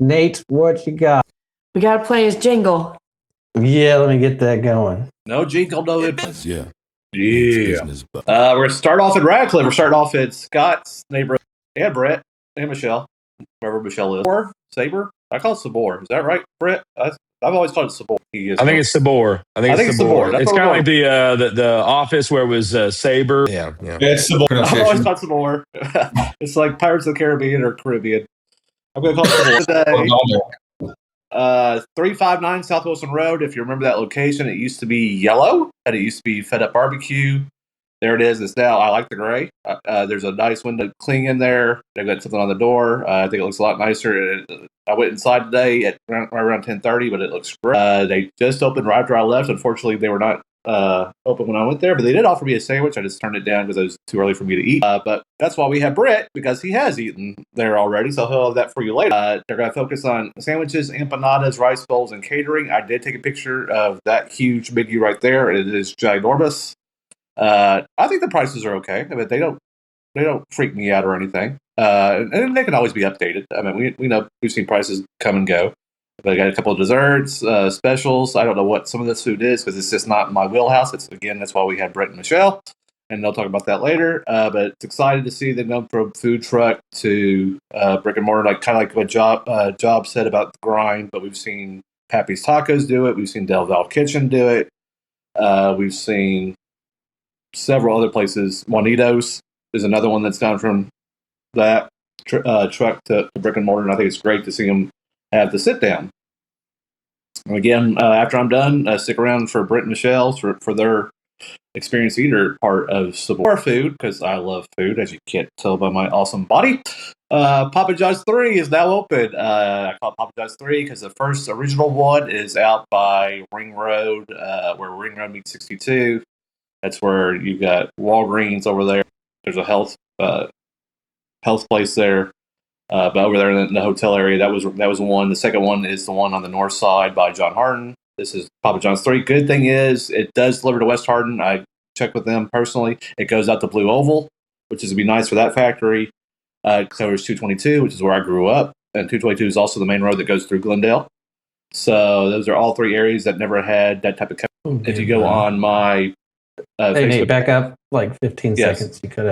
Nate, what you got? We got to play his jingle. Yeah, let me get that going. No jingle, no Yeah. Yeah. We're We're start off in Radcliff. We're starting off at Scott's neighborhood. And Brett and Michelle, wherever Michelle is. Sabor? I call it Sabor. Is that right, Brett? I've always called it Sabor. I think it's Sabor. I think it's Sabor. It's kind of like the office where it was Saber. Yeah. It's Sabor. I've always called it Sabor. It's like Pirates of the Caribbean or Caribbean. I'm going to call it Sabor today. 359 South Wilson Road. If you remember that location, it used to be yellow, and it used to be Fed Up Barbecue. There it is. It's now, I like the gray. There's a nice window cling in there. They've got something on the door. I think it looks a lot nicer. I went inside today at around 10:30, but it looks great. They just opened right after I left. Unfortunately, they were not open when I went there, but they did offer me a sandwich. I just turned it down because it was too early for me to eat. But that's why we have Brett, because he has eaten there already, so he'll have that for you later. They're going to focus on sandwiches, empanadas, rice bowls, and catering. I did take a picture of that huge menu right there. It is ginormous. I think the prices are okay. I mean, they don't freak me out or anything. And they can always be updated. I mean, we know we've seen prices come and go. But I got a couple of desserts, specials. I don't know what some of this food is because it's just not my wheelhouse. That's why we had Brett and Michelle, and they'll talk about that later. But it's excited to see them go from food truck to brick and mortar, kind of like what Job said about the grind. But we've seen Pappy's Tacos do it. We've seen Del Val Kitchen do it. We've seen several other places. Juanito's is another one that's gone from that truck to brick and mortar, and I think it's great to see them have the sit down. And again, after I'm done, stick around for Britten Michelle for their experience eater part of Sabor Food, because I love food, as you can't tell by my awesome body. Papa John's 3 is now open. I call it Papa John's 3 because the first original one is out by Ring Road, where Ring Road meets 62. That's where you've got Walgreens over there. There's a health place there. But over there in the hotel area, that was one. The second one is the one on the north side by John Hardin. This is Papa John's 3. Good thing is it does deliver to West Hardin. I checked with them personally. It goes out to BlueOval, which is going to be nice for that factory. It covers 222, which is where I grew up. And 222 is also the main road that goes through Glendale. So those are all three areas that never had that type of coverage. If you go on my hey, Nate, back up like 15 seconds. You cut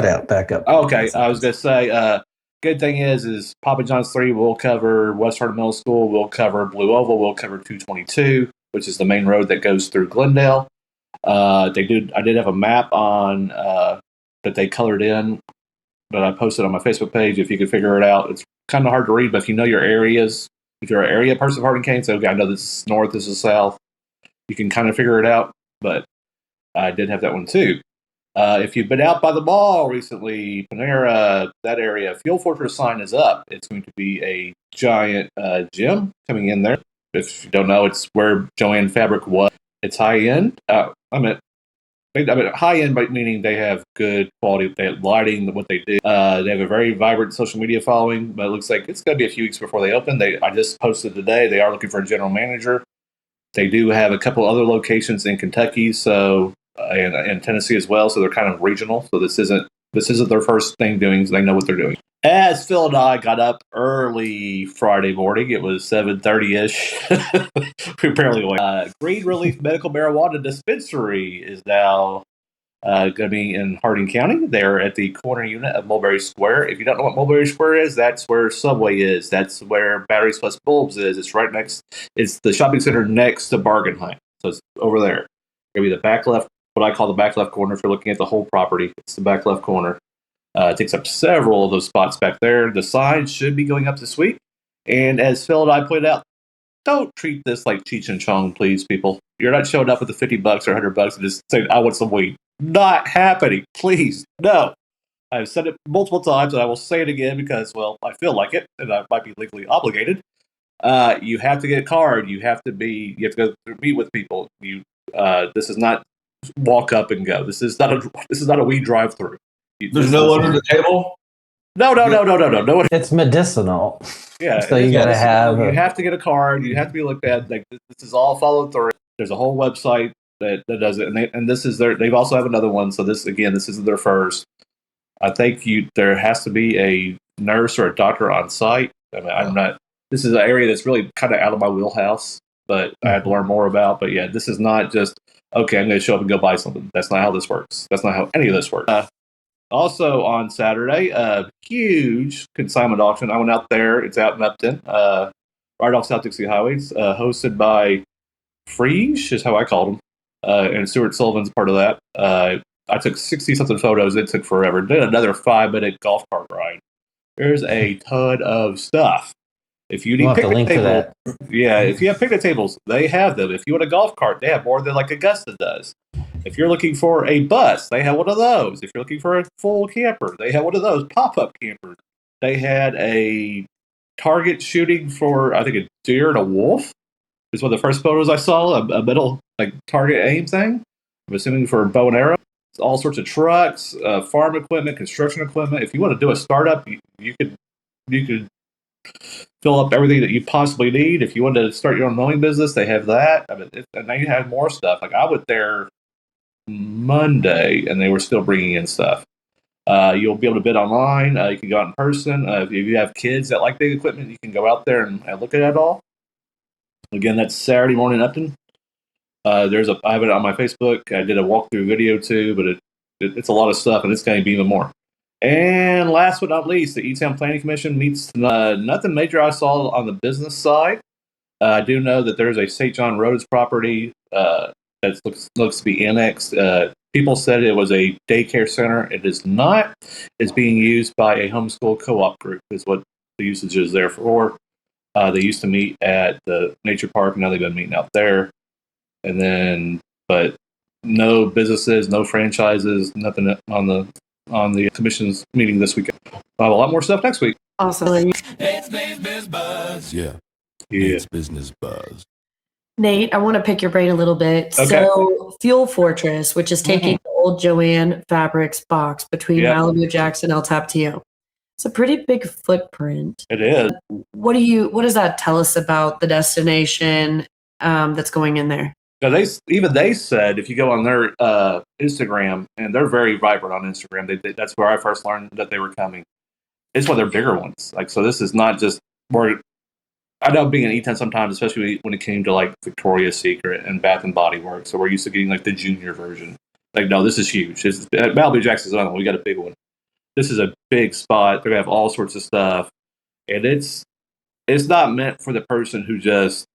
out. Back up. Okay, I was going to say, good thing is Papa John's 3 will cover West Hardin Middle School, will cover BlueOval, will cover 222, which is the main road that goes through Glendale. I did have a map on that they colored in that I posted on my Facebook page. If you could figure it out, it's kind of hard to read, but if you know your areas, if you're an area person of Hardin County, so okay, I know this is north, this is south, you can kind of figure it out. But I did have that one too. If you've been out by the mall recently, Panera, that area, Fuel Fortress sign is up. It's going to be a giant gym coming in there. If you don't know, it's where JoAnn Fabrics was. It's high end. I mean high end, meaning they have good quality. They have lighting, what they do. They have a very vibrant social media following, but it looks like it's going to be a few weeks before they open. I just posted today. They are looking for a general manager. They do have a couple other locations in Kentucky, so and Tennessee as well. So they're kind of regional. So this isn't their first thing doing. So they know what they're doing. As Phil and I got up early Friday morning, it was 7:30-ish. We apparently went. Green Releaf Medical Marijuana Dispensary is now going to be in Hardin County. They're at the corner unit of Mulberry Square. If you don't know what Mulberry Square is, that's where Subway is. That's where Batteries Plus Bulbs is. It's right next. It's the shopping center next to Bargain Hunt. So it's over there. It's going to be the back left, what I call the back left corner. If you're looking at the whole property, it's the back left corner. It takes up several of those spots back there. The sign should be going up this week. And as Phil and I pointed out, don't treat this like Cheech and Chong, please, people. You're not showing up with the $50 or $100 and just saying, I want some weed. Not happening. Please, no. I've said it multiple times, and I will say it again because, well, I feel like it, and I might be legally obligated. You have to get a card. You have to go meet with people. This is not walk up and go. This is not a weed drive-through. There's no one at the table? No. It's medicinal. Yeah. So you got to have. You have to get a card. You have to be looked at. Like this is all followed through. There's a whole website that does it, and this is they've also have another one. So this isn't their first. I think there has to be a nurse or a doctor on site. I mean, I'm not. This is an area that's really kind of out of my wheelhouse, but I had to learn more about. But yeah, this is not just okay. I'm going to show up and go buy something. That's not how this works. That's not how any of this works. Also on Saturday, a huge consignment auction. I went out there. It's out in Upton, right off South Dixie Highways, hosted by Frege, is how I called them, and Stuart Sullivan's part of that. I took 60-something photos. It took forever. Did another 5-minute golf cart ride. There's a ton of stuff. If you need picnic tables, if you have picnic tables, they have them. If you want a golf cart, they have more than like Augusta does. If you're looking for a bus, they have one of those. If you're looking for a full camper, they have one of those pop-up campers. They had a target shooting for, I think, a deer and a wolf. It's one of the first photos I saw, a middle like target aim thing. I'm assuming for bow and arrow. It's all sorts of trucks, farm equipment, construction equipment. If you want to do a startup, you could fill up everything that you possibly need. If you want to start your own mowing business, they have that. I mean, and they have more stuff. Like I went there Monday, and they were still bringing in stuff. You'll be able to bid online. You can go out in person. If you have kids that like big equipment, you can go out there and look at it all. Again, that's Saturday morning in Upton. I have it on my Facebook. I did a walkthrough video too, but it's a lot of stuff, and it's going to be even more. And last but not least, the E-Town Planning Commission meets. Nothing major I saw on the business side. I do know that there's a St. John Rhodes property that looks to be annexed. People said it was a daycare center. It is not. It's being used by a homeschool co-op group is what the usage is there for. They used to meet at the nature park. Now they've been meeting out there. And then, but no businesses, no franchises, nothing on the commission's meeting this weekend. We'll have a lot more stuff next week. Awesome. It's business buzz. Yeah. It's business buzz. Nate, I want to pick your brain a little bit. Okay. So, Fuel Fortress, which is taking the old JoAnn Fabrics box between Malibu, Jackson, El Tapatio. It's a pretty big footprint. It is. What does that tell us about the destination that's going in there? They said if you go on their Instagram, and they're very vibrant on Instagram. That's where I first learned that they were coming. It's one of their bigger ones. Like, so this is not just where I know being an E10 sometimes, especially when it came to like Victoria's Secret and Bath and Body Works. So we're used to getting like the junior version. Like, no, this is huge. Malibu Jackson's another one. We got a big one. This is a big spot. They're gonna have all sorts of stuff, and it's not meant for the person who just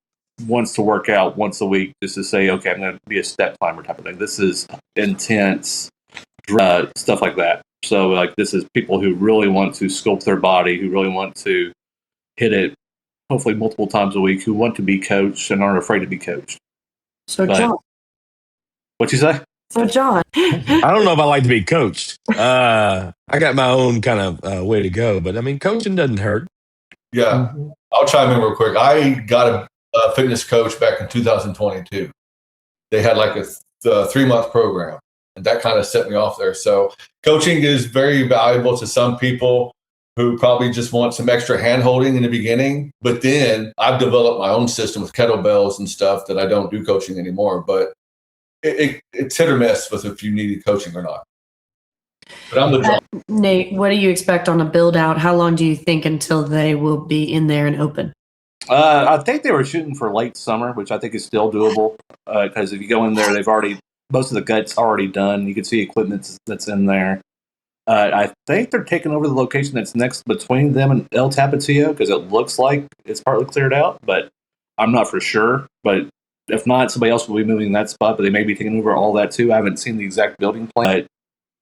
wants to work out once a week just to say, okay, I'm going to be a step climber type of thing. This is intense stuff like that. So like this is people who really want to sculpt their body, who really want to hit it hopefully multiple times a week, who want to be coached and aren't afraid to be coached. John. What'd you say? So John. I don't know if I like to be coached. I got my own kind of way to go, but I mean, coaching doesn't hurt. Yeah. I'll chime in real quick. I got a fitness coach back in 2022. They had like a 3-month program, and that kind of set me off there. So coaching is very valuable to some people who probably just want some extra hand holding in the beginning. But then I've developed my own system with kettlebells and stuff that I don't do coaching anymore. But it's hit or miss with if you needed coaching or not. But I'm the John. Nate, what do you expect on a build out? How long do you think until they will be in there and open? I think they were shooting for late summer, which I think is still doable. Because if you go in there, most of the gut's already done. You can see equipment that's in there. I think they're taking over the location that's next between them and El Tapatio because it looks like it's partly cleared out, but I'm not for sure. But if not, somebody else will be moving that spot, but they may be taking over all that too. I haven't seen the exact building plan. But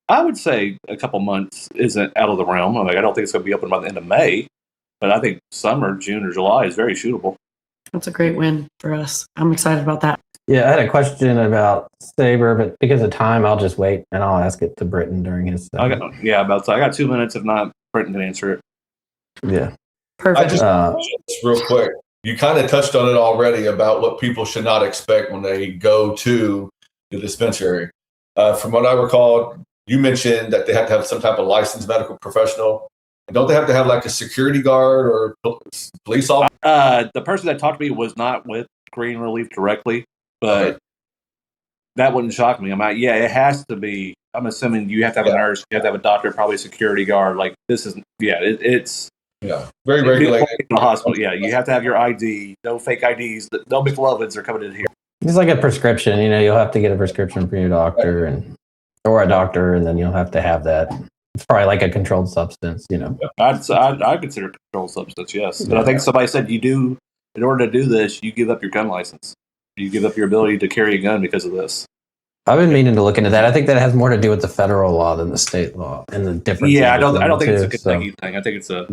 I would say a couple months isn't out of the realm. I don't think it's going to be open by the end of May. But I think summer, June or July is very shootable. That's a great win for us. I'm excited about that. Yeah, I had a question about Sabor, but because of time, I'll just wait and I'll ask it to Britten during his. I got 2 minutes. If not, Britten can answer it. Yeah, perfect. Just real quick, you kind of touched on it already about what people should not expect when they go to the dispensary. From what I recall, you mentioned that they have to have some type of licensed medical professional. Don't they have to have like a security guard or police officer? The person that talked to me was not with Green Relief directly, but that wouldn't shock me. It has to be. I'm assuming you have to have a nurse, you have to have a doctor, probably a security guard. Like this is, it's Yeah, very If you regulated. walk into the hospital, yeah, you have to have your ID. No fake IDs. No McLovins are coming in here. It's like a prescription. You'll have to get a prescription from your doctor or a doctor, and then you'll have to have that. It's probably like a controlled substance. I consider it a controlled substance, yes. But I think somebody said in order to do this, you give up your gun license. You give up your ability to carry a gun because of this. I've been meaning to look into that. I think that has more to do with the federal law than the state law and the difference. Yeah, I don't think it's a Kentucky thing. I think it's a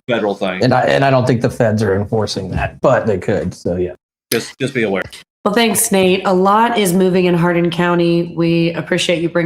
federal thing. And I don't think the feds are enforcing that, but they could. So yeah, just be aware. Well, thanks, Nate. A lot is moving in Hardin County. We appreciate you bringing